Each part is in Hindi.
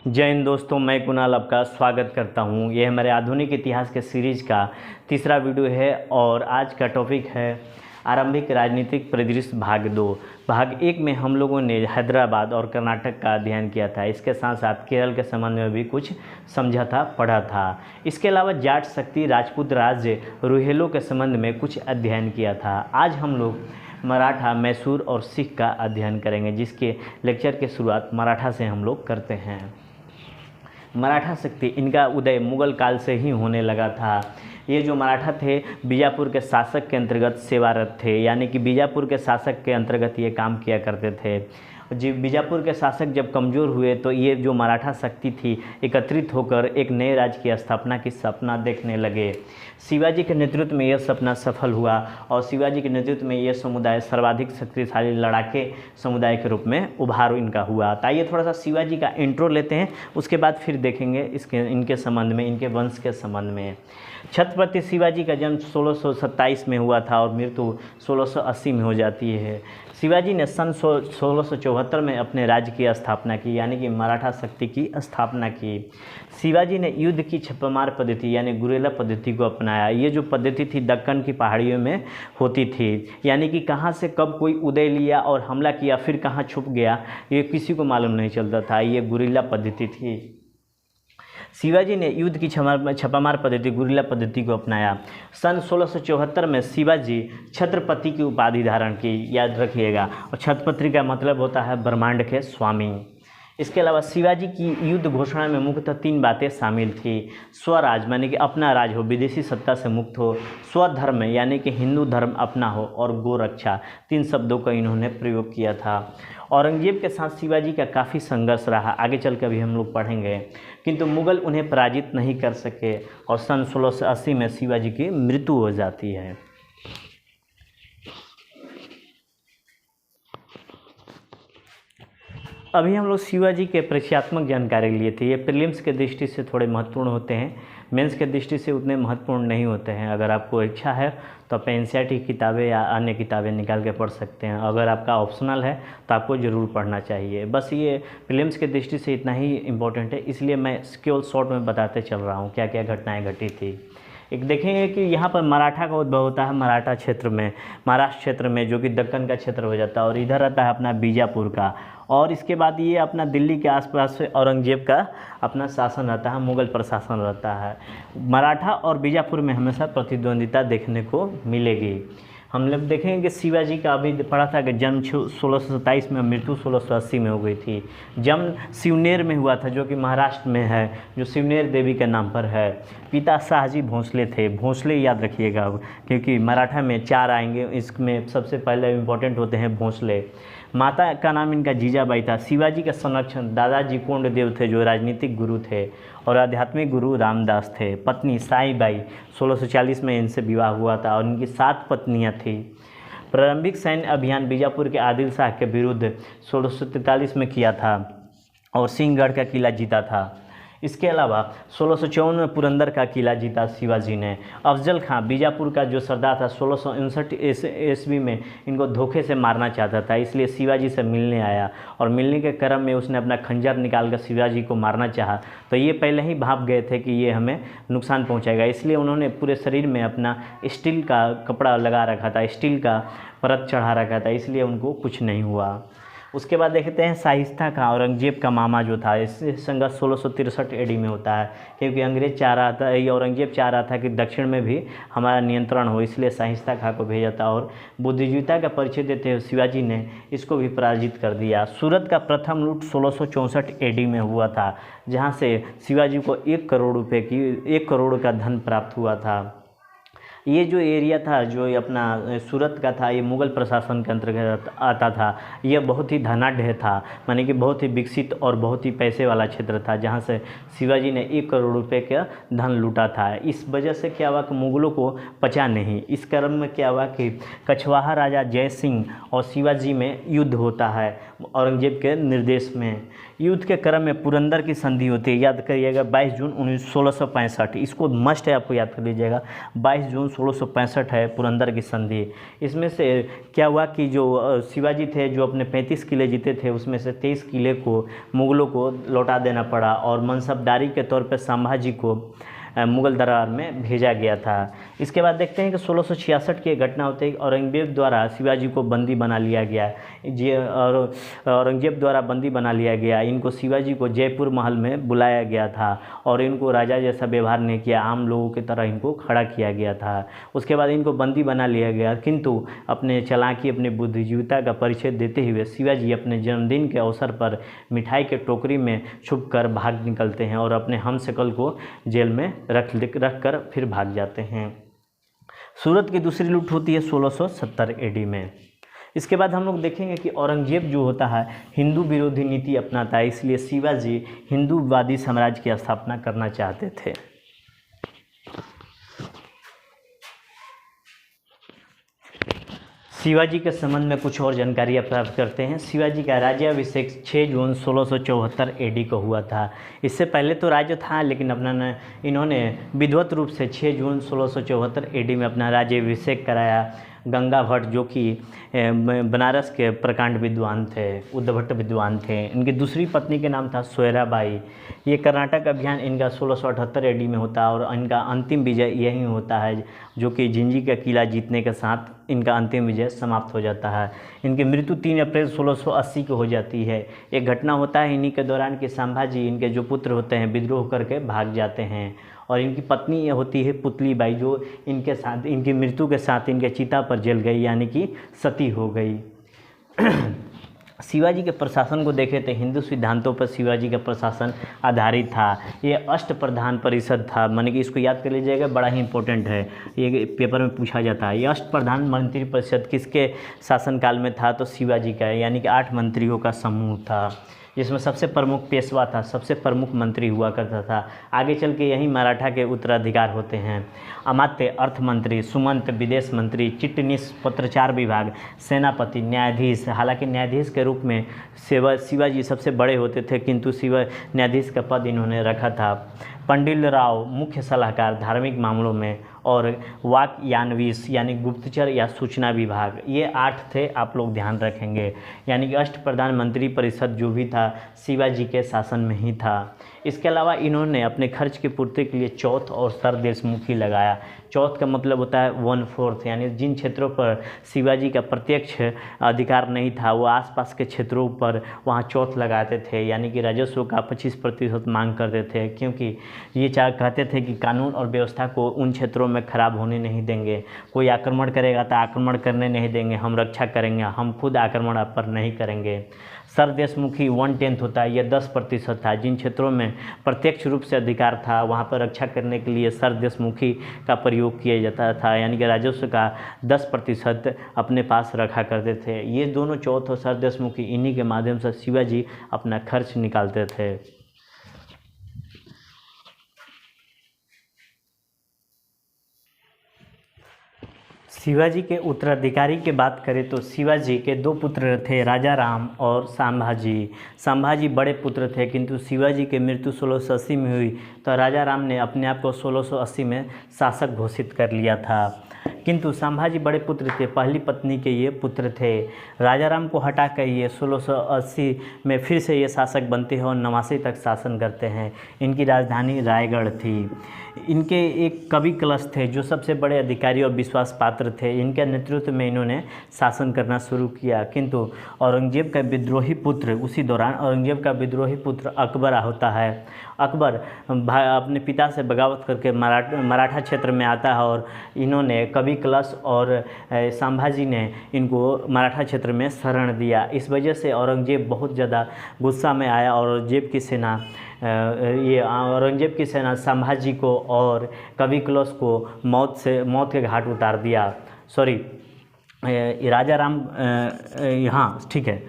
जय हिंद दोस्तों, मैं कुणाल आपका स्वागत करता हूं। यह हमारे आधुनिक इतिहास के सीरीज का तीसरा वीडियो है और आज का टॉपिक है आरंभिक राजनीतिक परिदृश्य भाग 2। भाग 1 में हम लोगों ने हैदराबाद और कर्नाटक का अध्ययन किया था। इसके साथ साथ केरल के संबंध में भी कुछ समझा था, पढ़ा था। इसके अलावा जाट शक्ति राजपूत राज्य रुहेलों के संबंध में कुछ अध्ययन किया था। आज हम लोग मराठा, मैसूर और सिख का अध्ययन करेंगे, जिसके लेक्चर की शुरुआत मराठा से हम लोग करते हैं। मराठा शक्ति, इनका उदय मुगल काल से ही होने लगा था। ये जो मराठा थे बीजापुर के शासक के अंतर्गत सेवारत थे, यानी कि बीजापुर के शासक के अंतर्गत ये काम किया करते थे। जी, बीजापुर के शासक जब कमज़ोर हुए तो ये जो मराठा शक्ति थी एकत्रित होकर एक नए राज्य की स्थापना की सपना देखने लगे। शिवाजी के नेतृत्व में यह सपना सफल हुआ और शिवाजी के नेतृत्व में यह समुदाय सर्वाधिक शक्तिशाली लड़ाके समुदाय के रूप में उभार इनका हुआ। तो आइए थोड़ा सा शिवाजी का इंट्रो लेते हैं, उसके बाद फिर देखेंगे इनके संबंध में, इनके वंश के संबंध में। छत्रपति शिवाजी का जन्म 1627 में हुआ था और मृत्यु 1680 में हो जाती है। शिवाजी ने सन 1674 में अपने राज्य की स्थापना की, यानी कि मराठा शक्ति की स्थापना की। शिवाजी ने युद्ध की छप्परमार पद्धति यानी गुरिल्ला पद्धति को अपनाया। ये जो पद्धति थी दक्कन की पहाड़ियों में होती थी, यानी कि कहाँ से कब कोई उदय लिया और हमला किया, फिर कहाँ छुप गया, ये किसी को मालूम नहीं चलता था। ये गुरिल्ला पद्धति थी। शिवाजी ने युद्ध की छपामार पद्धति गुरिल्ला पद्धति को अपनाया। सन 1674 में शिवाजी छत्रपति की उपाधि धारण की, याद रखिएगा। और छत्रपति का मतलब होता है ब्रह्मांड के स्वामी। इसके अलावा शिवाजी की युद्ध घोषणा में मुख्यतः 3 बातें शामिल थी। स्वराज यानी कि अपना राज हो, विदेशी सत्ता से मुक्त हो। स्वधर्म यानी कि हिंदू धर्म अपना हो। और गोरक्षा, 3 शब्दों का इन्होंने प्रयोग किया था। औरंगजेब के साथ शिवाजी का काफ़ी संघर्ष रहा, आगे चल कर भी हम लोग पढ़ेंगे, किंतु मुगल उन्हें पराजित नहीं कर सके और सन 1680 में शिवाजी की मृत्यु हो जाती है। अभी हम लोग शिवाजी के परिचयात्मक जानकारी लिए थे। ये प्रीलिम्स के दृष्टि से थोड़े महत्वपूर्ण होते हैं, मेंस के दृष्टि से उतने महत्वपूर्ण नहीं होते हैं। अगर आपको इच्छा है तो आप एनसीईआरटी की किताबें या अन्य किताबें निकाल के पढ़ सकते हैं। अगर आपका ऑप्शनल है तो आपको ज़रूर पढ़ना चाहिए। बस ये प्रीलिम्स के दृष्टि से इतना ही इम्पोर्टेंट है, इसलिए मैं केवल शॉर्ट में बताते चल रहा हूँ क्या क्या घटनाएँ घटी थी। एक देखेंगे कि यहाँ पर मराठा का उद्भव होता है मराठा क्षेत्र में, महाराष्ट्र क्षेत्र में, जो कि दक्कन का क्षेत्र हो जाता है, और इधर आता है अपना बीजापुर का। और इसके बाद ये अपना दिल्ली के आसपास से औरंगजेब का अपना शासन रहता है, मुगल प्रशासन रहता है। मराठा और बीजापुर में हमेशा प्रतिद्वंदिता देखने को मिलेगी। हम लोग देखेंगे कि शिवाजी का अभी पढ़ा था कि जन्म 1627 में, मृत्यु 1680 में हो गई थी। जन्म सिवनेर में हुआ था, जो कि महाराष्ट्र में है, जो सिवनेर देवी के नाम पर है। पिता शाहजी भोंसले थे। भोंसले याद रखिएगा, क्योंकि मराठा में 4 आएंगे, इसमें सबसे पहले इम्पोर्टेंट होते हैं भोंसले। माता का नाम इनका जीजाबाई था। शिवाजी का संरक्षण दादाजी कोंडदेव थे, जो राजनीतिक गुरु थे, और आध्यात्मिक गुरु रामदास थे। पत्नी साईबाई, 1640 में इनसे विवाह हुआ था और इनकी 7 पत्नियां थी। प्रारंभिक सैन्य अभियान बीजापुर के आदिल शाह के विरुद्ध 1643 में किया था और सिंहगढ़ का किला जीता था। इसके अलावा 1654 में पुरंदर का किला जीता शिवाजी ने। अफजल खां बीजापुर का जो सरदार था, 1659 ईस्वी में इनको धोखे से मारना चाहता था, इसलिए शिवाजी से मिलने आया और मिलने के क्रम में उसने अपना खंजर निकालकर शिवाजी को मारना चाहा। तो ये पहले ही भाप गए थे कि ये हमें नुकसान पहुंचाएगा, इसलिए उन्होंने पूरे शरीर में अपना स्टील का कपड़ा लगा रखा था, स्टील का परत चढ़ा रखा था, इसलिए उनको कुछ नहीं हुआ। उसके बाद देखते हैं शाइस्ता खां, औरंगजेब का मामा जो था। इससे संघर्ष 1663 एडी में होता है, क्योंकि अंग्रेज चाह रहा था, ये औरंगजेब चाह रहा था कि दक्षिण में भी हमारा नियंत्रण हो, इसलिए शाइस्ता खां को भेजा था और बुद्धिजीविता का परिचय देते हुए शिवाजी ने इसको भी पराजित कर दिया। सूरत का प्रथम लूट 1664 एडी में हुआ था, जहाँ से शिवाजी को 1 करोड़ का धन प्राप्त हुआ था। ये जो एरिया था, जो अपना सूरत का था, ये मुग़ल प्रशासन के अंतर्गत आता था। यह बहुत ही धनाढ़ था, माने कि बहुत ही विकसित और बहुत ही पैसे वाला क्षेत्र था, जहाँ से शिवाजी ने 1 करोड़ रुपए का धन लूटा था। इस वजह से क्या हुआ कि मुग़लों को पचा नहीं। इस क्रम में क्या हुआ कि कछवाहा राजा जय सिंह और शिवाजी में युद्ध होता है औरंगजेब के निर्देश में। युद्ध के क्रम में पुरंदर की संधि होती है, याद करिएगा 22 जून 1665, इसको मस्ट है, आपको याद कर लीजिएगा 22 जून 1665 है पुरंदर की संधि। इसमें से क्या हुआ कि जो शिवाजी थे जो अपने 35 किले जीते थे उसमें से 23 किले को मुगलों को लौटा देना पड़ा और मनसबदारी के तौर पर संभाजी को मुगल दरबार में भेजा गया था। इसके बाद देखते हैं कि 1666 की एक घटना होती है, औरंगजेब द्वारा शिवाजी को बंदी बना लिया गया और औरंगजेब द्वारा बंदी बना लिया गया। इनको शिवाजी को जयपुर महल में बुलाया गया था और इनको राजा जैसा व्यवहार नहीं किया, आम लोगों की तरह इनको खड़ा किया गया था। उसके बाद इनको बंदी बना लिया गया, किंतु अपने चालाकी अपनी बुद्धिजीविता का परिचय देते हुए शिवाजी अपने जन्मदिन के अवसर पर मिठाई के टोकरी में छुप कर भाग निकलते हैं और अपने हमशक्ल को जेल में रख कर फिर भाग जाते हैं। सूरत की दूसरी लूट होती है 1670 एडी में। इसके बाद हम लोग देखेंगे कि औरंगजेब जो होता है हिंदू विरोधी नीति अपनाता है, इसलिए शिवाजी हिंदूवादी साम्राज्य की स्थापना करना चाहते थे। शिवाजी के संबंध में कुछ और जानकारियाँ प्राप्त करते हैं। शिवाजी का राज्याभिषेक 6 जून 1674 एडी को हुआ था। इससे पहले तो राज्य था, लेकिन इन्होंने विधिवत रूप से 6 जून 1674 एडी में अपना राज्याभिषेक कराया। गंगा भट्ट जो कि बनारस के प्रकांड विद्वान थे, उद्धभट्ट विद्वान थे, इनकी दूसरी पत्नी के नाम था सोयराबाई। ये कर्नाटक अभियान इनका 1678 एडी में होता है और इनका अंतिम विजय यही होता है, जो कि जिंजी का किला जीतने के साथ इनका अंतिम विजय समाप्त हो जाता है। इनकी मृत्यु 3 अप्रैल 1680 को हो जाती है। एक घटना होता है इन्हीं के दौरान कि संभाजी इनके जो पुत्र होते हैं विद्रोह करके भाग जाते हैं और इनकी पत्नी ये होती है पुतली बाई, जो इनके साथ इनकी मृत्यु के साथ इनके चिता पर जल गई, यानी कि सती हो गई। शिवाजी के प्रशासन को देखें तो हिंदू सिद्धांतों पर शिवाजी का प्रशासन आधारित था। ये अष्टप्रधान परिषद था, माने कि इसको याद कर लीजिएगा, बड़ा ही इंपॉर्टेंट है, ये पेपर में पूछा जाता है। ये अष्टप्रधान मंत्री परिषद किसके शासनकाल में था? तो शिवाजी का, यानी कि 8 मंत्रियों का समूह था, जिसमें सबसे प्रमुख पेशवा था, सबसे प्रमुख मंत्री हुआ करता था। आगे चल के यही मराठा के उत्तराधिकार होते हैं। अमात्य, अर्थ मंत्री, सुमंत, विदेश मंत्री, चिटनीस, पत्रचार विभाग, सेनापति, न्यायाधीश। हालांकि न्यायाधीश के रूप में शिवाजी सबसे बड़े होते थे, किंतु न्यायाधीश का पद इन्होंने रखा था। पंडिल राव, मुख्य सलाहकार धार्मिक मामलों में, और वाक्यान्वीस यानी गुप्तचर या सूचना विभाग। ये 8 थे, आप लोग ध्यान रखेंगे। यानी कि अष्टप्रधान मंत्री परिषद जो भी था शिवाजी के शासन में ही था। इसके अलावा इन्होंने अपने खर्च की पूर्ति के लिए चौथ और सरदेशमुखी लगाया। चौथ का मतलब होता है 1/4, यानी जिन क्षेत्रों पर शिवाजी का प्रत्यक्ष अधिकार नहीं था वो आसपास के क्षेत्रों पर वहाँ चौथ लगाते थे, यानी कि राजस्व का 25% मांग करते थे, क्योंकि ये कहते थे कि कानून और व्यवस्था को उन क्षेत्रों में खराब होने नहीं देंगे। कोई आक्रमण करेगा तो आक्रमण करने नहीं देंगे, हम रक्षा करेंगे, हम खुद आक्रमण आप पर नहीं करेंगे। सरदेशमुखी 1/10 होता है, यह 10% था। जिन क्षेत्रों में प्रत्यक्ष रूप से अधिकार था वहाँ पर रक्षा करने के लिए सरदेशमुखी का प्रयोग किया जाता था, यानी कि राजस्व का 10% अपने पास रखा करते थे। ये दोनों चौथ और सरदेशमुखी, इन्हीं के माध्यम से शिवाजी अपना खर्च निकालते थे। शिवाजी के उत्तराधिकारी की बात करें तो शिवाजी के 2 पुत्र थे, राजा राम और संभाजी। संभाजी बड़े पुत्र थे, किंतु शिवाजी की मृत्यु 1680 में हुई तो राजा राम ने अपने आप को 1680 में शासक घोषित कर लिया था। किंतु संभाजी बड़े पुत्र थे, पहली पत्नी के ये पुत्र थे। राजा राम को हटा कर ये 1680 में फिर से ये शासक बनते हैं और 89 तक शासन करते हैं। इनकी राजधानी रायगढ़ थी। इनके एक कवि कलश थे जो सबसे बड़े अधिकारी और विश्वास पात्र थे। इनके नेतृत्व में इन्होंने शासन करना शुरू किया, किंतु औरंगजेब का विद्रोही पुत्र, उसी दौरान औरंगजेब का विद्रोही पुत्र अकबर होता है। अकबर अपने पिता से बगावत करके मराठा क्षेत्र में आता है और इन्होंने कवि कलश और संभाजी ने इनको मराठा क्षेत्र में शरण दिया। इस वजह से औरंगजेब बहुत ज़्यादा गुस्सा में आया और औरंगजेब की सेना संभाजी को और कवि कलश को मौत के घाट उतार दिया। सॉरी, राजा राम, हाँ ठीक है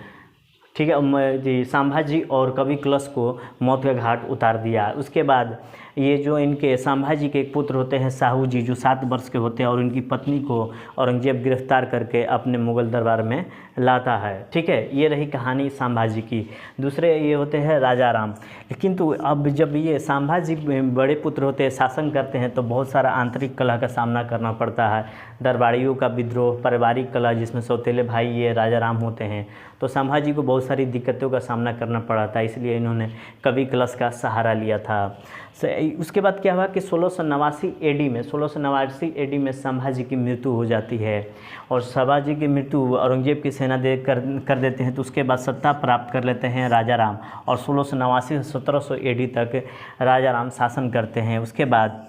संभाजी और कवि कलश को मौत के घाट उतार दिया। उसके बाद ये जो इनके संभाजी के एक पुत्र होते हैं साहू जी, जो 7 वर्ष के होते हैं, और उनकी पत्नी को औरंगजेब गिरफ्तार करके अपने मुग़ल दरबार में लाता है। ठीक है, ये रही कहानी संभाजी की। दूसरे ये होते हैं राजा राम। लेकिन तो अब जब ये संभाजी बड़े पुत्र होते हैं, शासन करते हैं, तो बहुत सारा आंतरिक कलह का सामना करना पड़ता है। दरबारियों का विद्रोह, पारिवारिक कलह, जिसमें सौतेले भाई ये राजा राम होते हैं, तो संभाजी को बहुत सारी दिक्कतों का सामना करना पड़ा था, इसलिए इन्होंने कवि कलश का सहारा लिया था। उसके बाद क्या हुआ कि 1689 एडी में संभाजी की मृत्यु हो जाती है, और संभाजी की मृत्यु औरंगजेब की सेना कर देते हैं। तो उसके बाद सत्ता प्राप्त कर लेते हैं राजा राम, और 1689 से 1700 एडी तक राजा राम शासन करते हैं। उसके बाद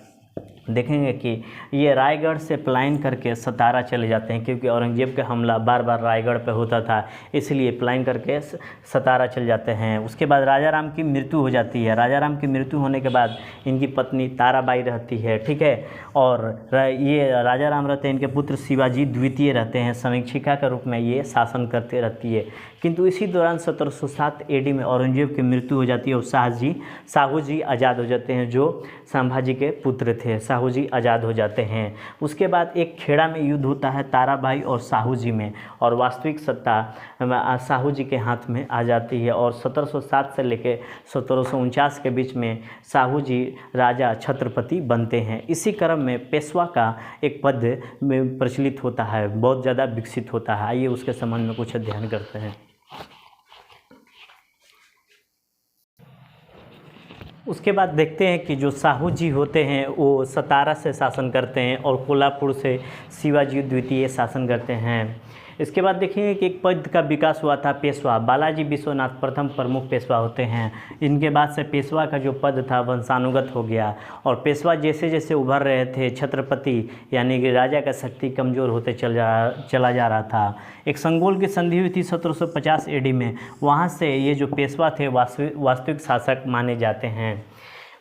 देखेंगे कि ये रायगढ़ से पलायन करके सतारा चले जाते हैं, क्योंकि औरंगजेब का हमला बार बार रायगढ़ पे होता था, इसलिए पलायन करके सतारा चले जाते हैं। उसके बाद राजा राम की मृत्यु हो जाती है। राजा राम की मृत्यु होने के बाद इनकी पत्नी ताराबाई रहती है। ठीक है, और ये राजा राम रहते हैं, इनके पुत्र शिवाजी द्वितीय रहते हैं, समीक्षिका के रूप में ये शासन करते रहती है। किंतु इसी दौरान 1707 एडी में औरंगजेब की मृत्यु हो जाती है, और साहू जी आज़ाद हो जाते हैं, जो संभाजी के पुत्र थे। साहू जी आज़ाद हो जाते हैं। उसके बाद एक खेड़ा में युद्ध होता है ताराबाई और साहू जी में, और वास्तविक सत्ता साहू जी के हाथ में आ जाती है, और 1707 से लेकर 1749 के बीच में साहू जी राजा छत्रपति बनते हैं। इसी क्रम में पेशवा का एक पद में प्रचलित होता है, बहुत ज़्यादा विकसित होता है। आइए उसके संबंध में कुछ अध्ययन करते हैं। उसके बाद देखते हैं कि जो साहू जी होते हैं वो सतारा से शासन करते हैं, और कोल्हापुर से शिवाजी द्वितीय शासन करते हैं। इसके बाद देखेंगे कि एक पद का विकास हुआ था पेशवा। बालाजी विश्वनाथ प्रथम प्रमुख पेशवा होते हैं। इनके बाद से पेशवा का जो पद था वंशानुगत हो गया, और पेशवा जैसे जैसे उभर रहे थे, छत्रपति यानी कि राजा का शक्ति कमज़ोर होते चला जा रहा था। एक संगोल की संधि हुई थी 1750 एडी में, वहाँ से ये जो पेशवा थे वास्तविक शासक माने जाते हैं।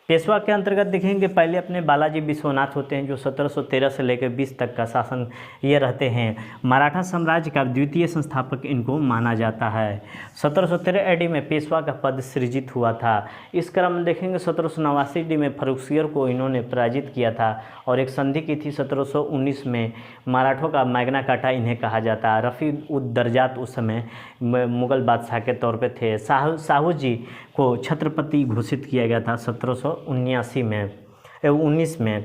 पेशवा के अंतर्गत देखेंगे पहले अपने बालाजी विश्वनाथ होते हैं, जो 1713 से लेकर 20 तक का शासन ये रहते हैं। मराठा साम्राज्य का द्वितीय संस्थापक इनको माना जाता है। 1713 एडी में पेशवा का पद सृजित हुआ था। इस क्रम में देखेंगे 1789 एडी में फर्रुखसियर को इन्होंने पराजित किया था, और एक संधि की थी 1719 में। मराठों का मैग्ना कार्टा इन्हें कहा जाता है। रफ़ी उद दर्जात उस समय मुग़ल बादशाह के तौर पे थे। साहू जी को छत्रपति घोषित किया गया था 1719 में।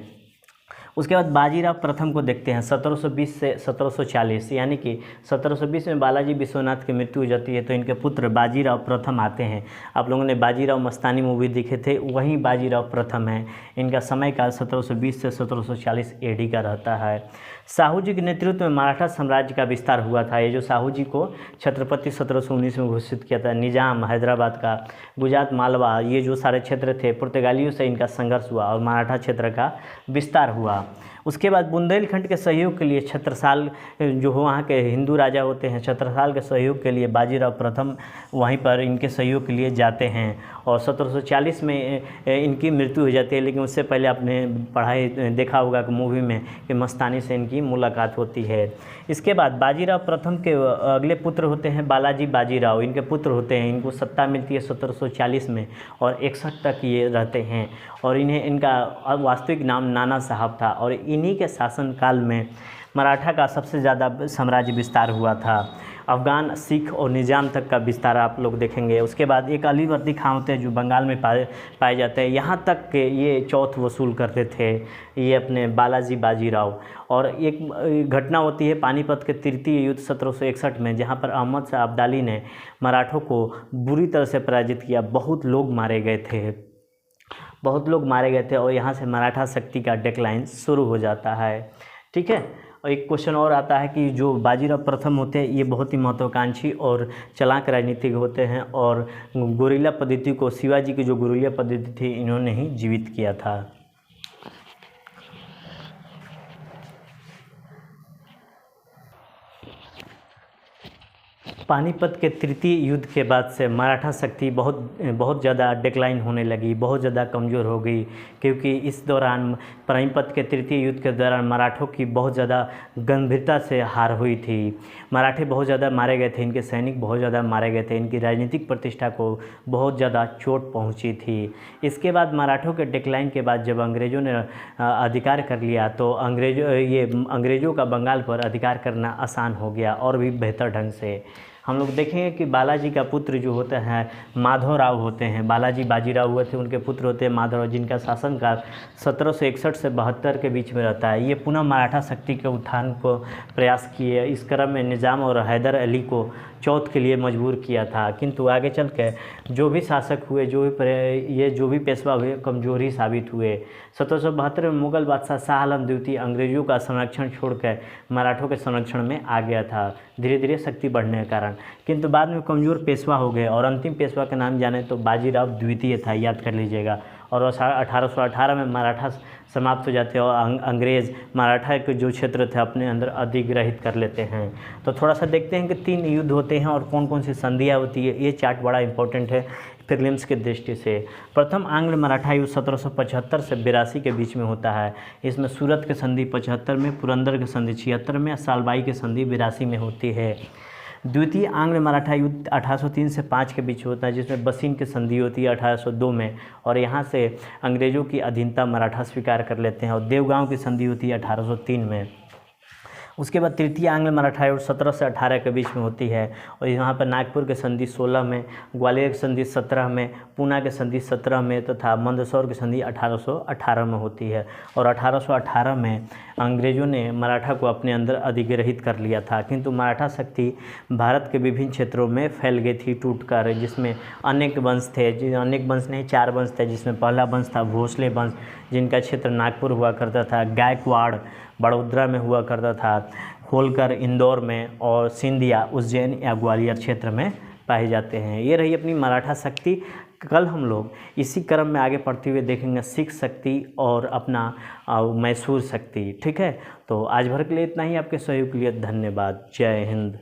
उसके बाद बाजीराव प्रथम को देखते हैं 1720 से 1740, यानी कि 1720 में बालाजी विश्वनाथ की मृत्यु हो जाती है, तो इनके पुत्र बाजीराव प्रथम आते हैं। आप लोगों ने बाजीराव मस्तानी मूवी देखे थे, वहीं बाजीराव प्रथम है। इनका समय काल 1720 से 1740 एडी का रहता है। साहू जी के नेतृत्व में मराठा साम्राज्य का विस्तार हुआ था। ये जो साहू जी को छत्रपति 1719 में घोषित किया था, निजाम हैदराबाद का, गुजरात मालवा, ये जो सारे क्षेत्र थे, पुर्तगालियों से इनका संघर्ष हुआ और मराठा क्षेत्र का विस्तार हुआ। उसके बाद बुंदेलखंड के सहयोग के लिए छत्रसाल, जो वहाँ के हिंदू राजा होते हैं, छत्रसाल के सहयोग के लिए बाजीराव प्रथम वहीं पर इनके सहयोग के लिए जाते हैं, और 1740 में इनकी मृत्यु हो जाती है। लेकिन उससे पहले आपने देखा होगा कि मूवी में कि मस्तानी से इनकी मुलाकात होती है। इसके बाद बाजीराव प्रथम के अगले पुत्र होते हैं बालाजी बाजीराव, इनके पुत्र होते हैं। इनको सत्ता मिलती है 1740 में, और 61 तक ये रहते हैं, और इनका वास्तविक नाम नाना साहब था, और इन्हीं के शासनकाल में मराठा का सबसे ज़्यादा साम्राज्य विस्तार हुआ था। अफ़गान, सिख और निजाम तक का विस्तार आप लोग देखेंगे। उसके बाद एक अलीवर्दी खां होते हैं जो बंगाल में पाए जाते हैं, यहाँ तक के ये चौथ वसूल करते थे, ये अपने बालाजी बाजीराव। और एक घटना होती है पानीपत के तृतीय युद्ध 1761 में, जहाँ पर अहमद शाह अब्दाली ने मराठों को बुरी तरह से पराजित किया। बहुत लोग मारे गए थे, और यहाँ से मराठा शक्ति का डिक्लाइन शुरू हो जाता है। ठीक है, और एक क्वेश्चन और आता है कि जो बाजीराव प्रथम होते हैं ये बहुत ही महत्वाकांक्षी और चालाक राजनीतिक होते हैं, और गुरिल्ला पद्धति को, शिवाजी की जो गुरिल्ला पद्धति थी, इन्होंने ही जीवित किया था। पानीपत के तृतीय युद्ध के बाद से मराठा शक्ति बहुत ज़्यादा डिक्लाइन होने लगी, बहुत ज़्यादा कमज़ोर हो गई, क्योंकि इस दौरान पानीपत के तृतीय युद्ध के दौरान मराठों की बहुत ज़्यादा गंभीरता से हार हुई थी। मराठे बहुत ज़्यादा मारे गए थे, इनके सैनिक बहुत ज़्यादा मारे गए थे, इनकी राजनीतिक प्रतिष्ठा को बहुत ज़्यादा चोट पहुँची थी। इसके बाद मराठों के डिक्लाइन के बाद जब अंग्रेज़ों ने अधिकार कर लिया तो अंग्रेज़ों का बंगाल पर अधिकार करना आसान हो गया और भी बेहतर ढंग से। हम लोग देखेंगे कि बालाजी का पुत्र जो होता है माधवराव होते हैं, बालाजी बाजीराव हुए थे, उनके पुत्र होते हैं माधवराव, जिनका शासनकाल 1761 से 72 के बीच में रहता है। ये पुनः मराठा शक्ति के उत्थान को प्रयास किए। इस क्रम में निज़ाम और हैदर अली को चौथ के लिए मजबूर किया था, किंतु आगे चल के जो भी शासक हुए, जो भी पेशवा हुए, कमज़ोर ही साबित हुए। 1772 में मुगल बादशाह शाह आलम द्वितीय अंग्रेज़ों का संरक्षण छोड़कर मराठों के संरक्षण में आ गया था, धीरे धीरे शक्ति बढ़ने के कारण, किंतु बाद में कमज़ोर पेशवा हो गए और अंतिम पेशवा का नाम जाने तो बाजीराव द्वितीय था, याद कर लीजिएगा। और 1818 में मराठा समाप्त हो जाते हैं और अंग्रेज़ मराठा के जो क्षेत्र थे अपने अंदर अधिग्रहित कर लेते हैं। तो थोड़ा सा देखते हैं कि 3 युद्ध होते हैं और कौन कौन सी संधियाँ होती है। ये चार्ट बड़ा इंपॉर्टेंट है प्रीलिम्स के दृष्टि से। प्रथम आंग्ल मराठा युद्ध 1775 से 82 के बीच में होता है। इसमें सूरत की संधि 75 में, पुरंदर की संधि 76 में, सालबाई की संधि 82 में होती है। द्वितीय आंग्ल मराठा युद्ध 1803 से 5 के बीच होता है, जिसमें बसीन की संधि होती है 1802 में, और यहाँ से अंग्रेज़ों की अधीनता मराठा स्वीकार कर लेते हैं, और देवगांव की संधि होती है 1803 में। उसके बाद तृतीय आंग्ल मराठा युद्ध 17 से 18 के बीच में होती है, और यहाँ पर नागपुर की संधि 16 में, ग्वालियर की संधि 17 में, पूना की संधि 17 में तथा मंदसौर की संधि 1818 में होती है। और 1818 में अंग्रेज़ों ने मराठा को अपने अंदर अधिग्रहित कर लिया था, किंतु मराठा शक्ति भारत के विभिन्न क्षेत्रों में फैल गई थी टूटकर, जिसमें अनेक वंश थे, अनेक वंश नहीं 4 वंश थे, जिसमें पहला वंश था भोसले वंश, जिनका क्षेत्र नागपुर हुआ करता था, गायकवाड़ बड़ौदा में हुआ करता था, होलकर इंदौर में, और सिंधिया उज्जैन या ग्वालियर क्षेत्र में पाए जाते हैं। ये रही अपनी मराठा शक्ति। कल हम लोग इसी क्रम में आगे पढ़ते हुए देखेंगे सिख शक्ति और अपना मैसूर शक्ति। ठीक है, तो आज भर के लिए इतना ही। आपके सहयोग के लिए धन्यवाद। जय हिंद।